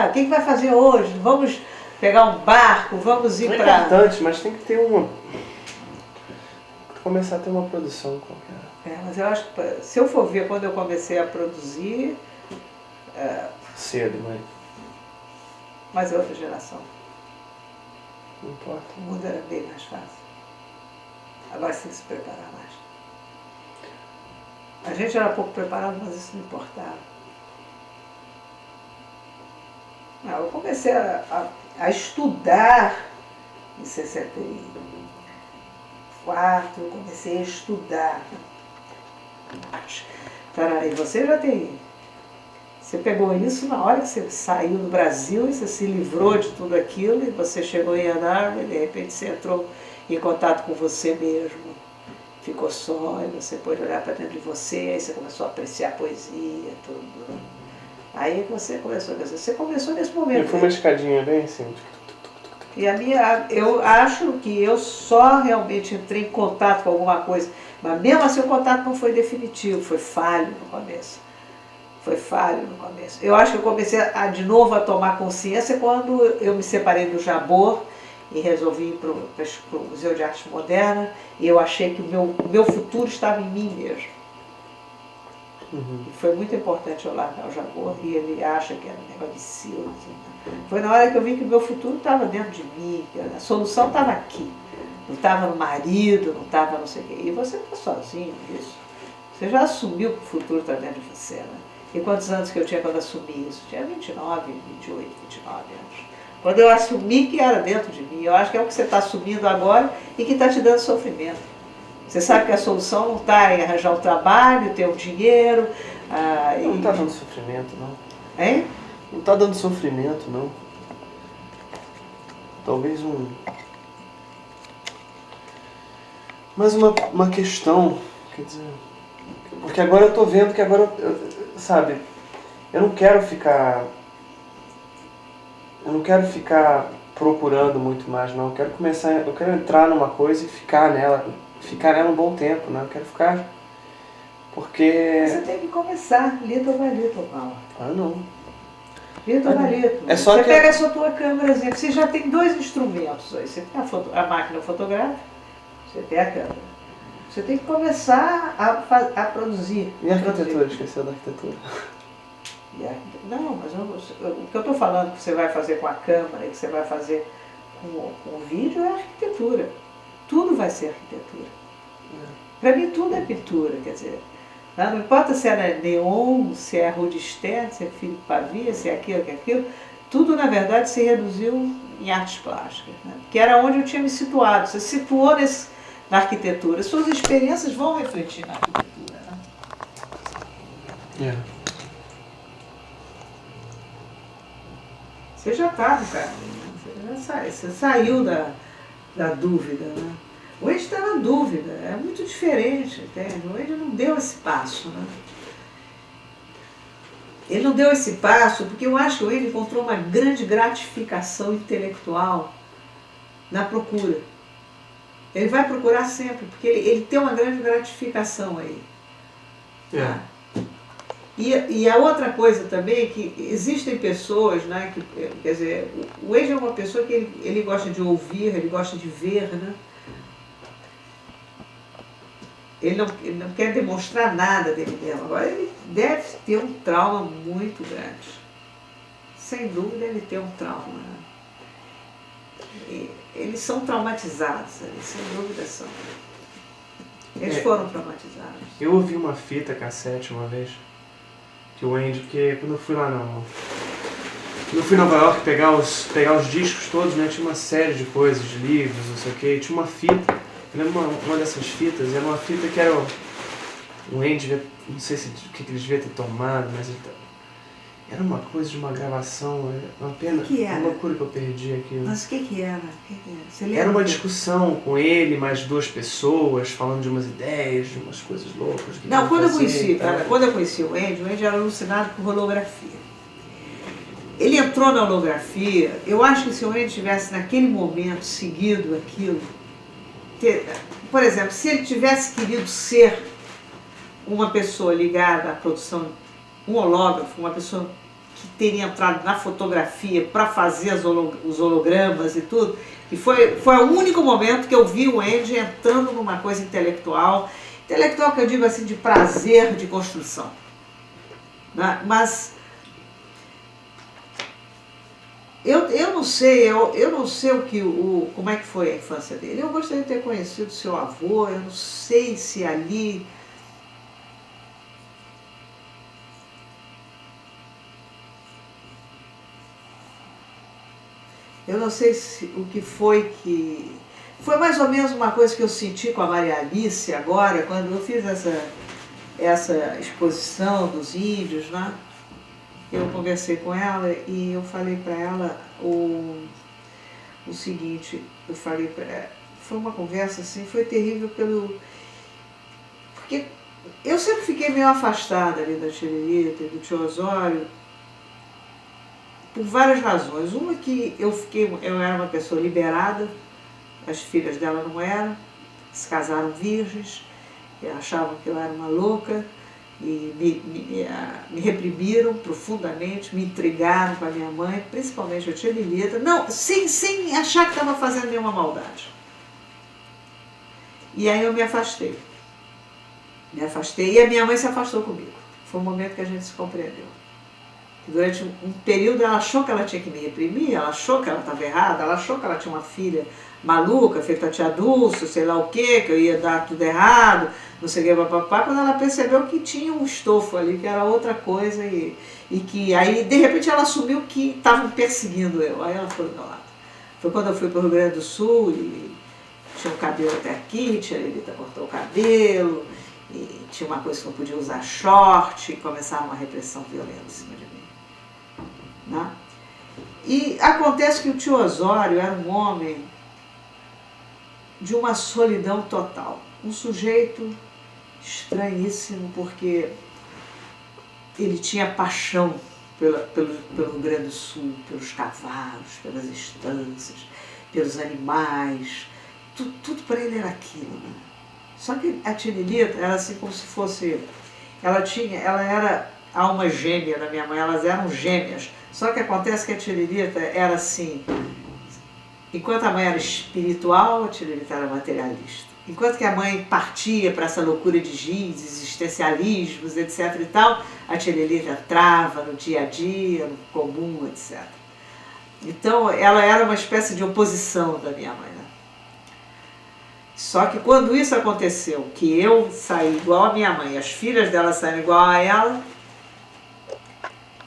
O que vai fazer hoje? Vamos pegar um barco, vamos ir para... É importante, mas tem que ter começar a ter uma produção qualquer. Mas eu acho que, se eu for ver quando eu comecei a produzir... Cedo, mas é outra geração. Não importa. O mundo era bem mais fácil. Agora você tem que se preparar mais. A gente era pouco preparado, mas isso não importava. Eu comecei a estudar em 64, eu comecei a estudar. Peraí, você já tem... Você pegou isso na hora que você saiu do Brasil e você se livrou de tudo aquilo e você chegou em Ann Arbor e de repente você entrou em contato com você mesmo. Ficou só e você pôde olhar para dentro de você, aí você começou a apreciar a poesia, tudo. Aí você começou a dizer, você começou nesse momento. E foi uma escadinha bem assim. E eu acho que eu só realmente entrei em contato com alguma coisa, mas mesmo assim o contato não foi definitivo, foi falho no começo. Eu acho que eu comecei de novo a tomar consciência quando eu me separei do Jabor e resolvi ir para o Museu de Arte Moderna, e eu achei que o meu futuro estava em mim mesmo. Uhum. E foi muito importante eu largar o Jabor, e ele acha que era um negócio de Silas. Foi na hora que eu vi que o meu futuro estava dentro de mim, que a solução estava aqui. Não estava no marido, não estava não sei o quê. E você está sozinho nisso. Você já assumiu que o futuro está dentro de você, né? E quantos anos que eu tinha quando assumi isso? Tinha 29, 28, 29 anos. Quando eu assumi que era dentro de mim, eu acho que é o que você está assumindo agora e que está te dando sofrimento. Você sabe que a solução não está em arranjar um trabalho, ter um dinheiro... Não está dando sofrimento, não. Hein? Não está dando sofrimento, não. Talvez Mas uma questão, quer dizer... Porque agora eu estou vendo que sabe, eu não quero ficar procurando muito mais, não. Eu quero entrar numa coisa e ficar nela um bom tempo, né? Eu quero ficar, porque... Você tem que começar, little by little, Paulo. Não. Little by little. É só você que pega essa tua câmerazinha, você já tem dois instrumentos aí. Você tem a máquina fotográfica, você tem a câmera. Você tem que começar a produzir. E a arquitetura? Esqueceu da arquitetura? Não, mas o que eu estou falando que você vai fazer com a câmera e que você vai fazer com o vídeo é arquitetura. Tudo vai ser arquitetura. Para mim tudo é pintura, quer dizer. Não importa se é neon, se é Rudi Stern, se é Philippe Pavia, se é aquilo, que é aquilo. Tudo, na verdade, se reduziu em artes plásticas, né? Que era onde eu tinha me situado. Você se situou na arquitetura. Suas experiências vão refletir na arquitetura, né? Você já está no caminho, você saiu da dúvida, né? O Andy está na dúvida, é muito diferente, entende? O Andy não deu esse passo, né? Ele não deu esse passo porque eu acho que ele encontrou uma grande gratificação intelectual na procura. Ele vai procurar sempre, porque ele tem uma grande gratificação aí. É. E a outra coisa também é que existem pessoas, né, que, quer dizer, o Age é uma pessoa que ele gosta de ouvir, ele gosta de ver, né? Ele não quer demonstrar nada dele mesmo. Agora, ele deve ter um trauma muito grande. Sem dúvida, ele tem um trauma. Né? Eles são traumatizados, sem dúvida são. Eles foram traumatizados. Eu ouvi uma fita cassete uma vez, que o Andy, porque quando eu fui lá quando eu fui em Nova York pegar os discos todos, né, tinha uma série de coisas, de livros, não sei o que, tinha uma fita. Eu lembro uma dessas fitas, era uma fita que era o Andy, não sei o que eles deviam ter tomado, mas era uma coisa de uma gravação, uma pena, uma loucura que eu perdi aqui. Mas o que era? Você lembra? Era uma discussão com ele, mais duas pessoas, falando de umas ideias, de umas coisas loucas. Não, quando eu conheci o Andy era alucinado por holografia. Ele entrou na holografia, eu acho que se o Andy tivesse naquele momento seguido aquilo, por exemplo, se ele tivesse querido ser uma pessoa ligada à produção, um hológrafo, uma pessoa que teria entrado na fotografia para fazer os hologramas e tudo, e foi o único momento que eu vi o Andy entrando numa coisa intelectual que eu digo assim, de prazer de construção. Né? Mas eu não sei como é que foi a infância dele. Eu gostaria de ter conhecido seu avô, eu não sei se ali... Eu não sei o que foi que... Foi mais ou menos uma coisa que eu senti com a Maria Alice agora, quando eu fiz essa exposição dos índios, né? Eu conversei com ela e eu falei para ela o seguinte, foi uma conversa assim, foi terrível porque eu sempre fiquei meio afastada ali da Tiririca e do tio Osório, por várias razões. Uma que eu era uma pessoa liberada, as filhas dela não eram, se casaram virgens, achavam que eu era uma louca, e me reprimiram profundamente, me intrigaram com a minha mãe, principalmente a tia Lilita, não, sem achar que estava fazendo nenhuma maldade. E aí eu me afastei e a minha mãe se afastou comigo. Foi um momento que a gente se compreendeu. Durante um período ela achou que ela tinha que me reprimir, ela achou que ela estava errada, ela achou que ela tinha uma filha maluca, feita a tia Dulce, sei lá o quê, que eu ia dar tudo errado, não sei o que, papapá, quando ela percebeu que tinha um estofo ali, que era outra coisa, e que aí de repente ela assumiu que estavam perseguindo eu, aí ela foi do meu lado. Foi quando eu fui para o Rio Grande do Sul e tinha o cabelo até aqui, tia Lelita cortou o cabelo, e tinha uma coisa que não podia usar short, e começava uma repressão violenta em cima de mim. Né? E acontece que o tio Osório era um homem de uma solidão total, um sujeito estranhíssimo, porque ele tinha paixão pelo Rio Grande do Sul, pelos cavalos, pelas estâncias, pelos animais, tudo para ele era aquilo. Né? Só que a tia Lilita era assim como se fosse, ela era a alma gêmea da minha mãe, elas eram gêmeas. Só que acontece que a tia Lilita era assim, enquanto a mãe era espiritual, a tia Lilita era materialista. Enquanto que a mãe partia para essa loucura de giz, existencialismos, etc e tal, a tia Lilita entrava no dia a dia, no comum, etc. Então ela era uma espécie de oposição da minha mãe. Né? Só que quando isso aconteceu, que eu saí igual a minha mãe, as filhas dela saíram igual a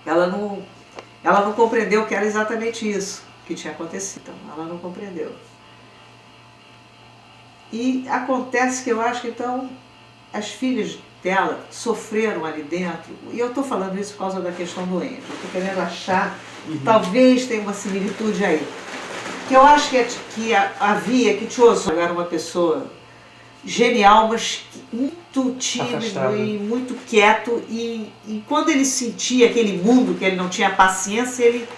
ela não compreendeu que era exatamente isso que tinha acontecido. Então, ela não compreendeu. E acontece que eu acho que então as filhas dela sofreram ali dentro, e eu estou falando isso por causa da questão do Andy, eu estou querendo achar que talvez tenha uma similitude aí. Que eu acho que havia, que tio Osório era uma pessoa genial, mas muito tímido Afastado. e muito quieto. E quando ele sentia aquele mundo que ele não tinha paciência, ele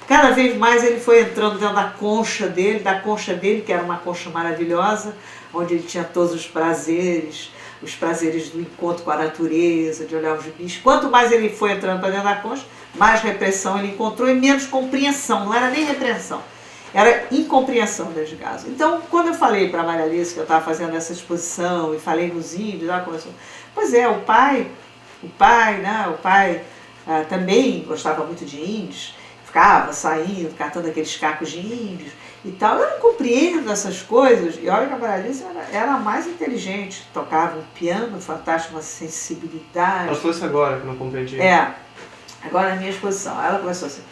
cada vez mais ele foi entrando dentro da concha dele, que era uma concha maravilhosa, onde ele tinha todos os prazeres do encontro com a natureza, de olhar os bichos. Quanto mais ele foi entrando para dentro da concha, mais repressão ele encontrou e menos compreensão. Não era nem repreensão, era incompreensão dentro de casa. Então, quando eu falei para a Maria Alice que eu estava fazendo essa exposição e falei nos índios, ela começou, pois é, o pai também gostava muito de índios, ficava saindo, catando aqueles cacos de índios e tal. Eu não compreendo essas coisas. E olha que a Maria Alice era a mais inteligente, tocava um piano fantástico, uma sensibilidade. Ela falou isso agora, que eu não compreendi. Agora na minha exposição. Ela começou assim,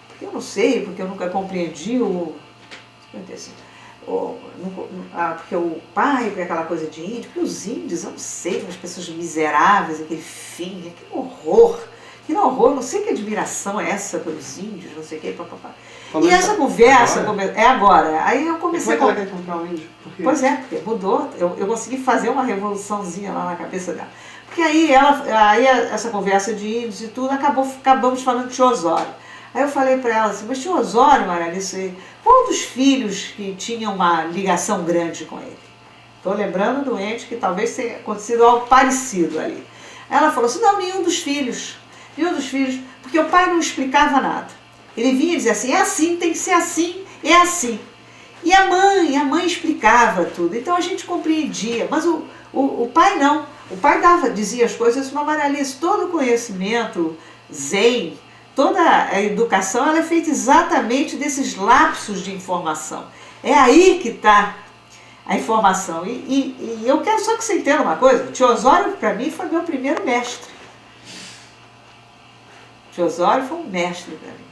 porque eu não sei, porque eu nunca compreendi porque o pai, porque aquela coisa de índio, porque os índios, eu não sei, umas pessoas miseráveis, aquele fim, que horror. Que horror, não sei que admiração é essa pelos índios, não sei o que, papapá. E essa conversa é agora. Aí eu comecei a... Como é que ela quer comprar um índio? Pois é, porque mudou. Eu consegui fazer uma revoluçãozinha lá na cabeça dela. Porque aí essa conversa de índios e tudo, acabamos falando de Tio Osório. Aí eu falei para ela assim, mas Tio Osório, Maria Alice, qual dos filhos que tinha uma ligação grande com ele? Estou lembrando do ente que talvez tenha acontecido algo parecido ali. Ela falou assim, não, nenhum dos filhos, porque o pai não explicava nada. Ele vinha e dizia assim, é assim, tem que ser assim, é assim. E a mãe explicava tudo, então a gente compreendia, mas o pai não. O pai dizia as coisas, uma Maria Alice, todo o conhecimento zen, toda a educação, ela é feita exatamente desses lapsos de informação. É aí que está a informação. E eu quero só que você entenda uma coisa, o Tio Osório, para mim, foi meu primeiro mestre. O Tio Osório foi um mestre para mim.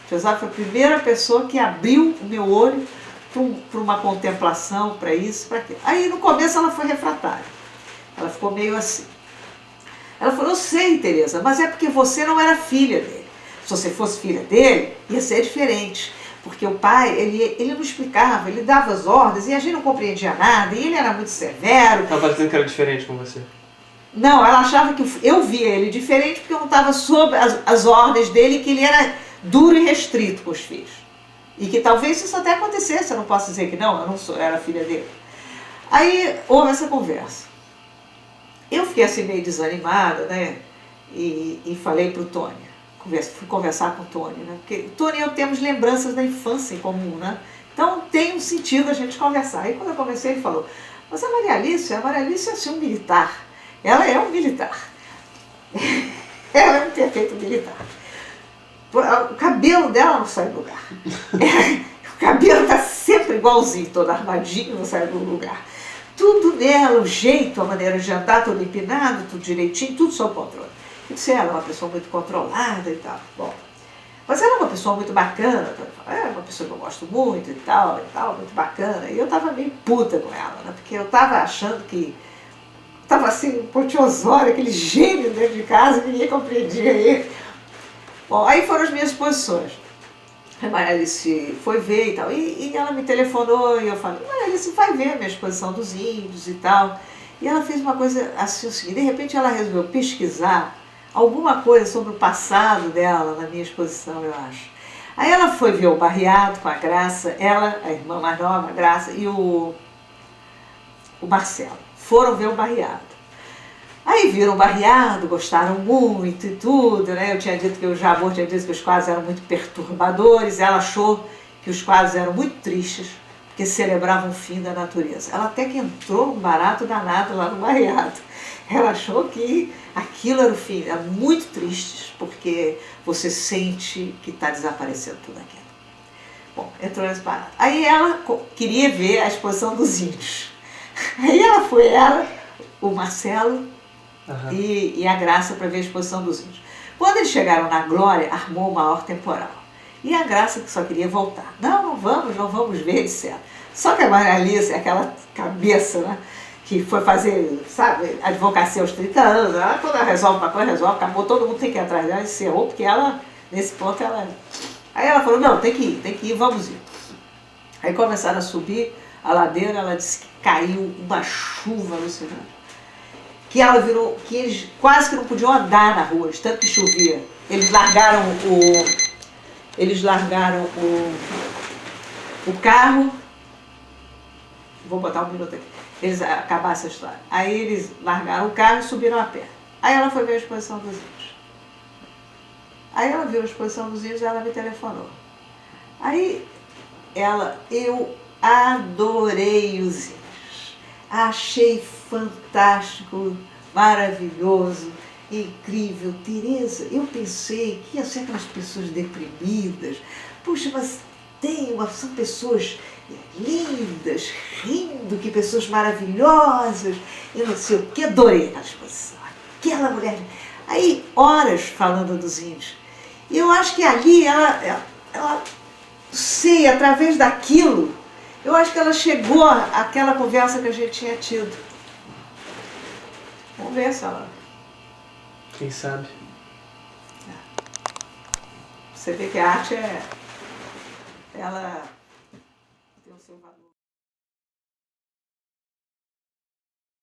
O Tio Osório foi a primeira pessoa que abriu o meu olho para uma contemplação, para isso, para aquilo. Aí no começo ela foi refratária. Ela ficou meio assim. Ela falou, eu sei, Tereza, mas é porque você não era filha dele. Se você fosse filha dele, ia ser diferente. Porque o pai, ele não explicava, ele dava as ordens e a gente não compreendia nada, e ele era muito severo. Ela estava dizendo que era diferente com você. Não, ela achava que eu via ele diferente porque eu não estava sob as ordens dele, que ele era duro e restrito com os filhos. E que talvez isso até acontecesse, eu não posso dizer que não, eu era filha dele. Aí houve essa conversa. Eu fiquei assim meio desanimada, né? E falei para o Tony, fui conversar com o Tony, né? Porque o Tony e eu temos lembranças da infância em comum, né? Então tem um sentido a gente conversar. Aí quando eu conversei, ele falou, mas a Maria Alice é assim um militar. Ela é um militar. Ela é um perfeito militar. O cabelo dela não sai do lugar. O cabelo está sempre igualzinho, todo armadinho, não sai do lugar. Tudo nela, o jeito, a maneira de andar, tudo empinado, tudo direitinho, tudo sob controle. Eu disse, ela é uma pessoa muito controlada e tal. Bom, mas ela é uma pessoa muito bacana, é uma pessoa que eu gosto muito e tal, muito bacana. E eu estava meio puta com ela, né? Porque eu estava achando que estava assim, um Tio Osório, aquele gênio dentro de casa, ninguém compreendia ele. Bom, aí foram as minhas posições. A Maria Alice foi ver e tal, e ela me telefonou e eu falei, Maria Alice, vai ver a minha exposição dos índios e tal. E ela fez uma coisa assim, de repente ela resolveu pesquisar alguma coisa sobre o passado dela na minha exposição, eu acho. Aí ela foi ver o Barreado com a Graça, ela, a irmã mais nova, a Graça, e o Marcelo. Foram ver o Barreado. Aí viram o Barreado, gostaram muito e tudo, né? Eu tinha dito que o Jabor tinha dito que os quadros eram muito perturbadores, ela achou que os quadros eram muito tristes, porque celebravam o fim da natureza. Ela até que entrou num barato danado lá no Barreado. Ela achou que aquilo era o fim, eram muito tristes, porque você sente que está desaparecendo tudo aquilo. Bom, entrou nesse barato. Aí ela queria ver a exposição dos índios. Aí o Marcelo e a Graça para ver a exposição dos índios. Quando eles chegaram na Glória, armou o maior temporal. E a Graça que só queria voltar. Não vamos ver, etc. Só que a Maria Alice, aquela cabeça, né, que foi fazer, sabe, advocacia aos 30 anos, ela, quando ela resolve uma coisa, resolve, acabou, todo mundo tem que ir atrás dela, encerrou, porque ela, nesse ponto, ela... Aí ela falou, não, tem que ir, vamos ir. Aí começaram a subir a ladeira, ela disse que caiu uma chuva alucinante. Que ela virou, que eles quase que não podiam andar na rua, de tanto que chovia. Eles largaram o carro. Vou botar um minuto aqui. Eles acabaram essa história. Aí eles largaram o carro e subiram a pé. Aí ela foi ver a exposição dos índios. Aí ela viu a exposição dos índios e ela me telefonou. Aí eu adorei os índios. Achei fantástico, maravilhoso, incrível. Tereza, eu pensei que ia ser aquelas pessoas deprimidas. Puxa, mas são pessoas lindas, rindo, que pessoas maravilhosas. Eu não sei o que, adorei aquela exposição. Aquela mulher. Aí, horas falando dos índios. E eu acho que ali ela sei, através daquilo, eu acho que ela chegou àquela conversa que a gente tinha tido. Vamos ver se ela... Quem sabe? Você vê que a arte ela